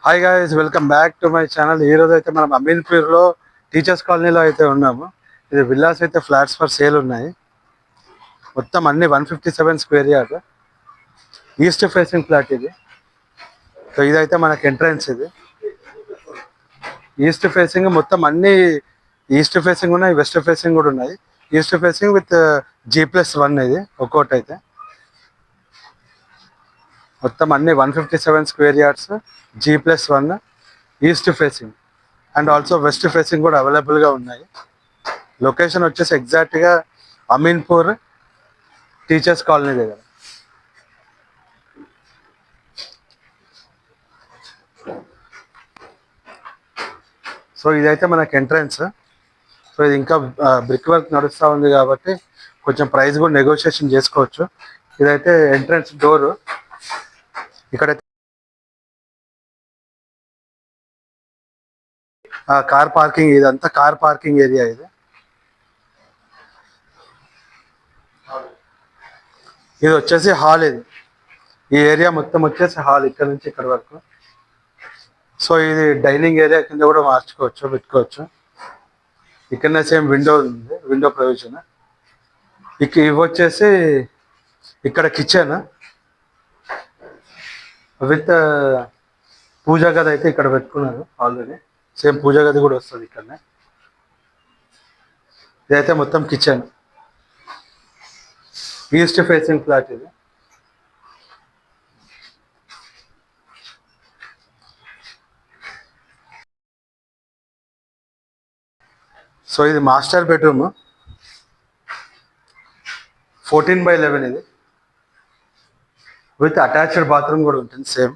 Hi guys, welcome back to my channel. ఈ రోజు అయితే మనం అమీన్పూర్లో టీచర్స్ కాలనీలో అయితే ఉన్నాము. ఇది విల్లాస్ అయితే ఫ్లాట్స్ ఫర్ సేల్ ఉన్నాయి. మొత్తం అన్ని 157 square yard east facing flat ఇది. సో ఇదైతే మనకి ఎంట్రన్స్. ఇది ఈస్ట్ ఫేసింగ్, మొత్తం అన్ని ఈస్ట్ ఫేసింగ్ ఉన్నాయి, వెస్ట్ ఫేసింగ్ కూడా ఉన్నాయి. ఈస్ట్ ఫేసింగ్ విత్ G+1 ఇది ఒక్కోటి అయితే. మొత్తం అన్ని 157 square yards, G+1 east facing and also west facing కూడా అవైలబుల్గా ఉన్నాయి. లొకేషన్ వచ్చేసి ఎగ్జాక్ట్గా అమీన్పూర్ టీచర్స్ కాలనీ దగ్గర. సో ఇదైతే మనకి ఎంట్రన్స్. సో ఇది ఇంకా బ్రిక్ వర్క్ నడుస్తూ ఉంది కాబట్టి కొంచెం ప్రైస్ కూడా నెగోషియేషన్ చేసుకోవచ్చు. ఇదైతే ఎంట్రన్స్ డోరు. ఇక్కడైతే కార్ పార్కింగ్, ఇదంతా కార్ పార్కింగ్ ఏరియా. ఇది వచ్చేసి హాల్. ఈ ఏరియా మొత్తం వచ్చేసి హాల్, ఇక్కడ నుంచి ఇక్కడ వరకు. సో ఇది డైనింగ్ ఏరియా కింద కూడా మార్చుకోవచ్చు, పెట్టుకోవచ్చు. ఇక్కడనే సేమ్ విండో ఉంది, విండో ప్రొవిజన్. ఇవి వచ్చేసి ఇక్కడ కిచెన్ విత్ పూజా గది అయితే ఇక్కడ పెట్టుకున్నారు ఆల్రెడీ. సేమ్ పూజా గది కూడా వస్తుంది ఇక్కడనే. ఇదైతే మొత్తం కిచెన్, ఈస్ట్ ఫేసింగ్ ఫ్లాట్ ఇది. సో ఇది మాస్టర్ బెడ్రూమ్, 14/11 ఇది, విత్ అటాచ్డ్ బాత్రూమ్ కూడా ఉంటుంది సేమ్.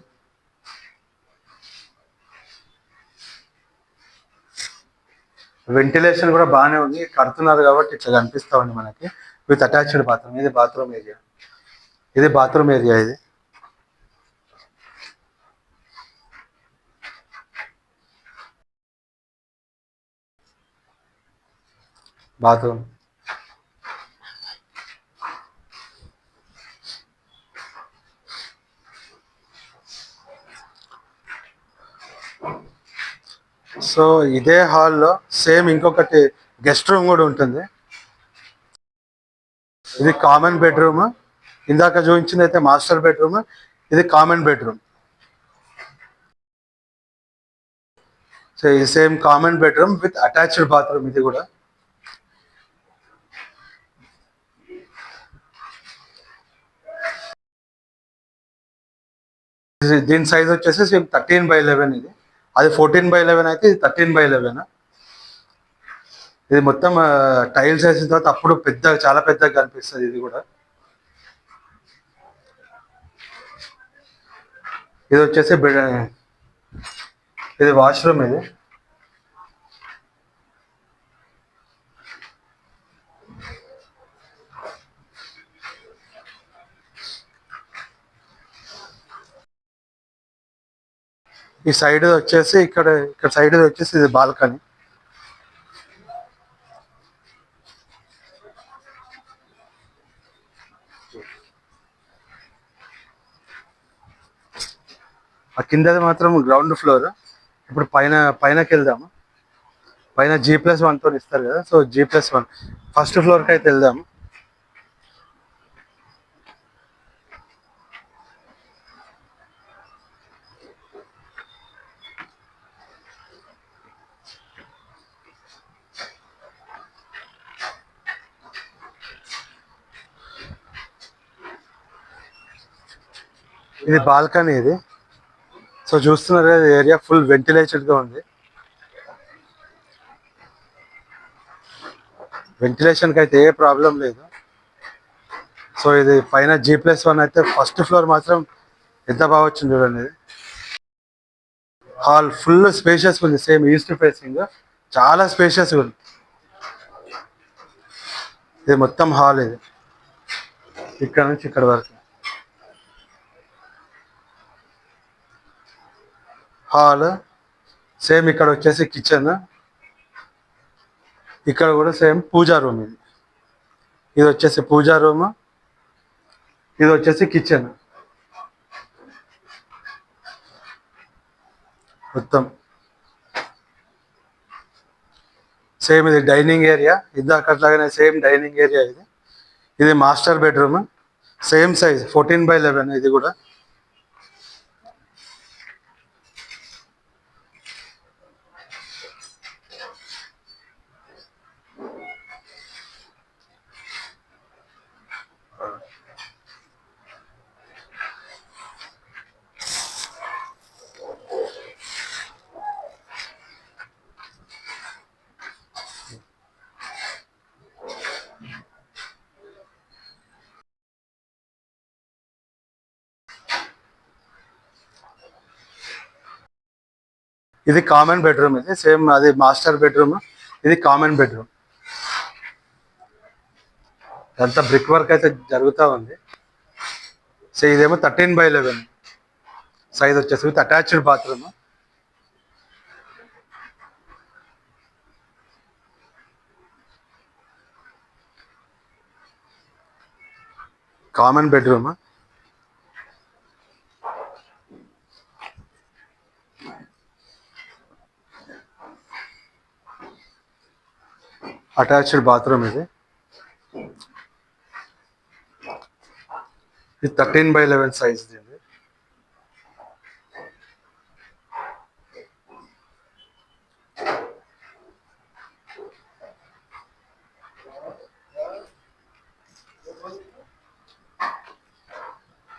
వెంటిలేషన్ కూడా బాగానే ఉంది, కడుతున్నారు కాబట్టి ఇట్లా కనిపిస్తూ ఉంది మనకి. With attached bathroom. ఇది బాత్రూమ్ ఏరియా, ఇది బాత్రూమ్ ఏరియా. ఇది బాత్రూమ్. సో ఇదే హాల్లో సేమ్ ఇంకొకటి గెస్ట్ రూమ్ కూడా ఉంటుంది. ఇది కామన్ బెడ్రూమ్. ఇందాక చూపించింది అయితే మాస్టర్ బెడ్రూమ్, ఇది కామన్ బెడ్రూమ్. సో ఇది same common bedroom with attached bathroom. ఇది కూడా దీని సైజ్ వచ్చేసి సేమ్ 13/11 ఇది. అది 14/11 అయితే ఇది 13/11. ఇది మొత్తం టైల్స్ వేసిన తర్వాత అప్పుడు చాలా పెద్దగా కనిపిస్తుంది. ఇది కూడా ఇది వచ్చేసి ఇది వాష్రూమ్. ఇది ఈ సైడ్ వచ్చేసి ఇక్కడ సైడ్ వచ్చేసి ఇది బాల్కనీ. ఆ కిందది మాత్రం గ్రౌండ్ ఫ్లోర్. ఇప్పుడు పైనకి వెళ్దాము. పైన G+1 తో ఇస్తారు కదా, సో G+1 ఫస్ట్ ఫ్లోర్కి అయితే వెళ్దాము. ఇది బాల్కనీ. ఇది సో చూస్తున్నారు కదా, ఏరియా ఫుల్ వెంటిలేటెడ్గా ఉంది. వెంటిలేషన్కి అయితే ఏ ప్రాబ్లం లేదు. సో ఇది పైన G+1 అయితే ఫస్ట్ ఫ్లోర్ మాత్రం ఎంత బాగా వచ్చింది చూడండి. ఇది హాల్ ఫుల్ స్పేషియస్ ఉంది, సేమ్ ఈస్ట్ ఫేసింగ్, చాలా స్పేషియస్ ఉంది. ఇది మొత్తం హాల్. ఇది ఇక్కడ నుంచి ఇక్కడ వరకు హాల్. సేమ్ ఇక్కడ వచ్చేసి కిచెన్, ఇక్కడ కూడా సేమ్ పూజా రూమ్. ఇది వచ్చేసి పూజా రూమ్, ఇది వచ్చేసి కిచెన్. మొత్తం సేమ్ ఇది డైనింగ్ ఏరియా, ఇందాకట్లాగానే సేమ్ డైనింగ్ ఏరియా ఇది. ఇది మాస్టర్ బెడ్రూమ్, సేమ్ సైజ్ 14/11 ఇది కూడా. ఇది కామన్ బెడ్రూమ్, ఇది సేమ్ అది మాస్టర్ బెడ్రూమ్, ఇది కామన్ బెడ్రూమ్. అంతా బ్రిక్ వర్క్ అయితే జరుగుతూ ఉంది. సో ఇదేమో 13/11 సైజ్ వచ్చేసి with attached bathroom. Common bedroom, attached bathroom ఇది 13/11 సైజ్ ఇది.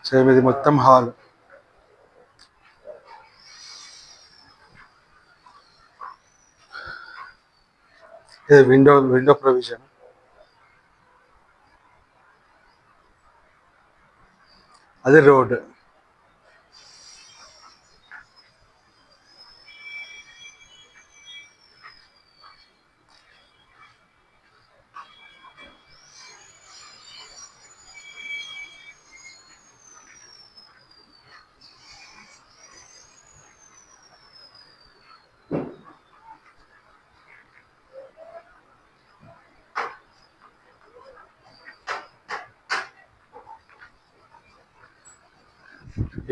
సేమ్ ఇది మొత్తం హాల్. ఇది విండో ప్రొవిజన్. అది రోడ్.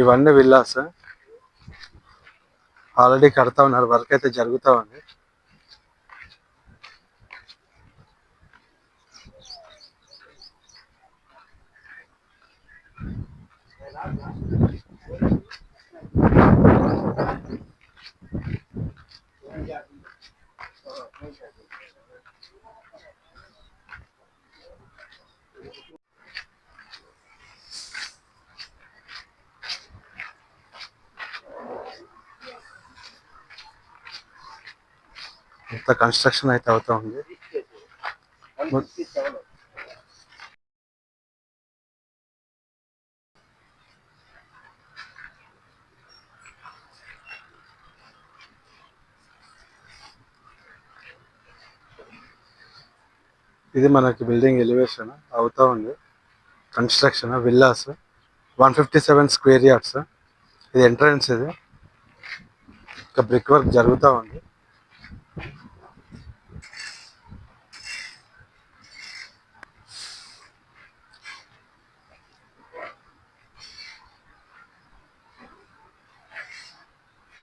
ఇవన్నీ విల్లాస్ ఆల్రెడీ కడతా ఉన్నారు, వర్క్ అయితే జరుగుతూ ఉంది. ఇంత కన్స్ట్రక్షన్ అయితే అవుతా ఉంది. ఇది మనకి బిల్డింగ్ ఎలివేషన్ అవుతా ఉంది. Construction villas 157 square yards. ఇది ఎంట్రన్స్, ఇది ఇంకా బ్రిక్ వర్క్ జరుగుతూ ఉంది.